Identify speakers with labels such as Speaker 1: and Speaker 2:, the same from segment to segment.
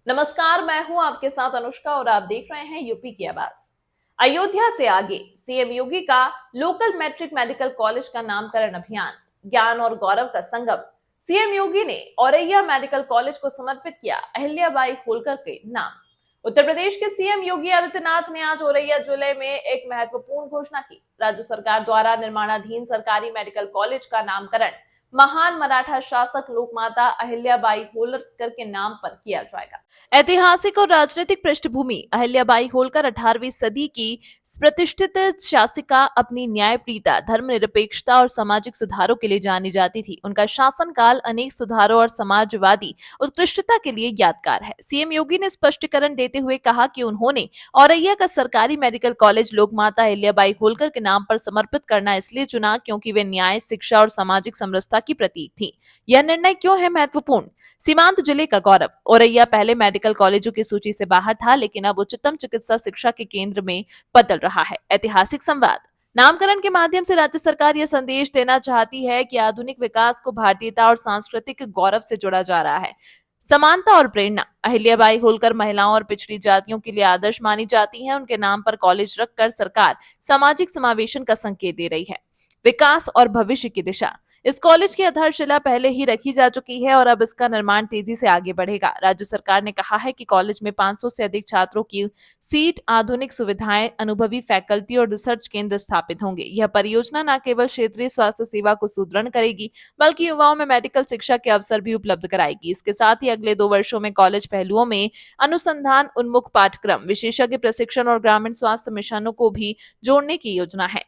Speaker 1: नमस्कार, मैं हूं आपके साथ अनुष्का और आप देख रहे हैं यूपी की आवाज। अयोध्या से आगे सीएम योगी का लोकल मैट्रिक मेडिकल कॉलेज का नामकरण अभियान, ज्ञान और गौरव का संगम। सीएम योगी ने औरैया मेडिकल कॉलेज को समर्पित किया अहिल्याबाई होलकर के नाम। उत्तर प्रदेश के सीएम योगी आदित्यनाथ ने आज औरैया जिले में एक महत्वपूर्ण घोषणा की। राज्य सरकार द्वारा निर्माणाधीन सरकारी मेडिकल कॉलेज का नामकरण महान मराठा शासक लोकमाता अहिल्याबाई होलकर के नाम पर किया जाएगा। ऐतिहासिक और राजनीतिक पृष्ठभूमि। अहिल्याबाई होलकर 18वीं सदी की प्रतिष्ठित शासिका, अपनी न्यायप्रियता, धर्मनिरपेक्षता और सामाजिक सुधारों के लिए जानी जाती थी। उनका शासनकाल अनेक सुधारों और समाजवादी उत्कृष्टता के लिए यादगार है। सीएम योगी ने स्पष्टीकरण देते हुए कहा कि उन्होंने औरैया का सरकारी मेडिकल कॉलेज लोकमाता अहिल्याबाई होलकर के नाम पर समर्पित करना इसलिए चुना क्योंकि वे न्याय, शिक्षा और सामाजिक समरसता की प्रतीक थी। यह निर्णय क्यों है महत्वपूर्ण? सीमांत जिले का गौरव। औरैया पहले मेडिकल कॉलेजों की सूची से बाहर था, लेकिन अब उच्चतम चिकित्सा शिक्षा के केंद्र में बदल रहा है। ऐतिहासिक संवाद। नामकरण के माध्यम से राज्य सरकार यह संदेश देना चाहती है कि आधुनिक विकास को भारतीयता और सांस्कृतिक गौरव से जोड़ा जा रहा है। समानता और प्रेरणा। अहिल्याबाई होलकर महिलाओं और पिछड़ी जातियों के लिए आदर्श मानी जाती हैं। उनके नाम पर कॉलेज रखकर सरकार सामाजिक समावेशन का संकेत दे रही है। विकास और भविष्य की दिशा। इस कॉलेज की आधारशिला पहले ही रखी जा चुकी है और अब इसका निर्माण तेजी से आगे बढ़ेगा। राज्य सरकार ने कहा है कि कॉलेज में 500 से अधिक छात्रों की सीट, आधुनिक सुविधाएं, अनुभवी फैकल्टी और रिसर्च केंद्र स्थापित होंगे। यह परियोजना न केवल क्षेत्रीय स्वास्थ्य सेवा को सुदृढ़ करेगी, बल्कि युवाओं में मेडिकल शिक्षा के अवसर भी उपलब्ध कराएगी। इसके साथ ही अगले 2 वर्षों में कॉलेज पहलुओं में अनुसंधान उन्मुख पाठ्यक्रम, विशेषज्ञ प्रशिक्षण और ग्रामीण स्वास्थ्य मिशनों को भी जोड़ने की योजना है।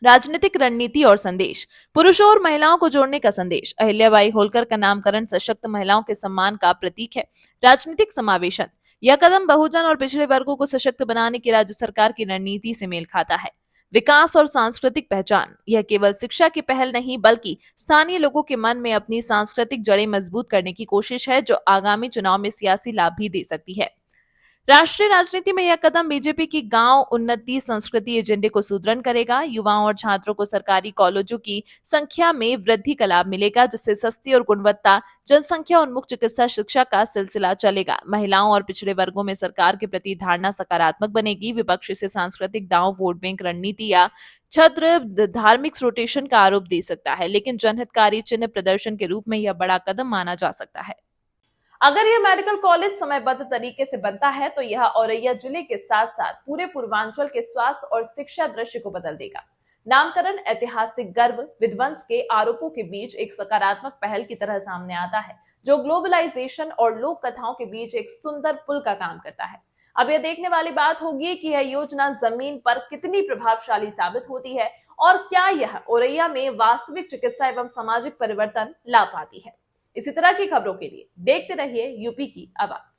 Speaker 1: राजनीतिक रणनीति और संदेश। पुरुषों और महिलाओं को जोड़ने का संदेश। अहिल्याबाई होलकर का नामकरण सशक्त महिलाओं के सम्मान का प्रतीक है। राजनीतिक समावेशन। यह कदम बहुजन और पिछड़े वर्गों को सशक्त बनाने की राज्य सरकार की रणनीति से मेल खाता है। विकास और सांस्कृतिक पहचान। यह केवल शिक्षा की पहल नहीं, बल्कि स्थानीय लोगों के मन में अपनी सांस्कृतिक जड़ें मजबूत करने की कोशिश है, जो आगामी चुनाव में सियासी लाभ भी दे सकती है। राष्ट्रीय राजनीति में यह कदम बीजेपी की गांव उन्नति संस्कृति एजेंडे को सुदृढ़ करेगा। युवाओं और छात्रों को सरकारी कॉलेजों की संख्या में वृद्धि का लाभ मिलेगा, जिससे सस्ती और गुणवत्ता जनसंख्या उन्मुख चिकित्सा शिक्षा का सिलसिला चलेगा। महिलाओं और पिछड़े वर्गों में सरकार के प्रति धारणा सकारात्मक बनेगी। विपक्ष से सांस्कृतिक दांव, वोट बैंक रणनीति या छत्र धार्मिक रोटेशन का आरोप दे सकता है, लेकिन जनहितकारी चिन्ह प्रदर्शन के रूप में यह बड़ा कदम माना जा सकता है। अगर यह मेडिकल कॉलेज समयबद्ध तरीके से बनता है तो यह औरैया जिले के साथ साथ पूरे पूर्वांचल के स्वास्थ्य और शिक्षा दृश्य को बदल देगा। नामकरण ऐतिहासिक गर्व विध्वंस के आरोपों के बीच एक सकारात्मक पहल की तरह सामने आता है, जो ग्लोबलाइजेशन और लोक कथाओं के बीच एक सुंदर पुल का काम करता है। अब यह देखने वाली बात होगी कि यह योजना जमीन पर कितनी प्रभावशाली साबित होती है और क्या यह औरैया में वास्तविक चिकित्सा एवं सामाजिक परिवर्तन ला पाती है। इसी तरह की खबरों के लिए देखते रहिए यूपी की आवाज।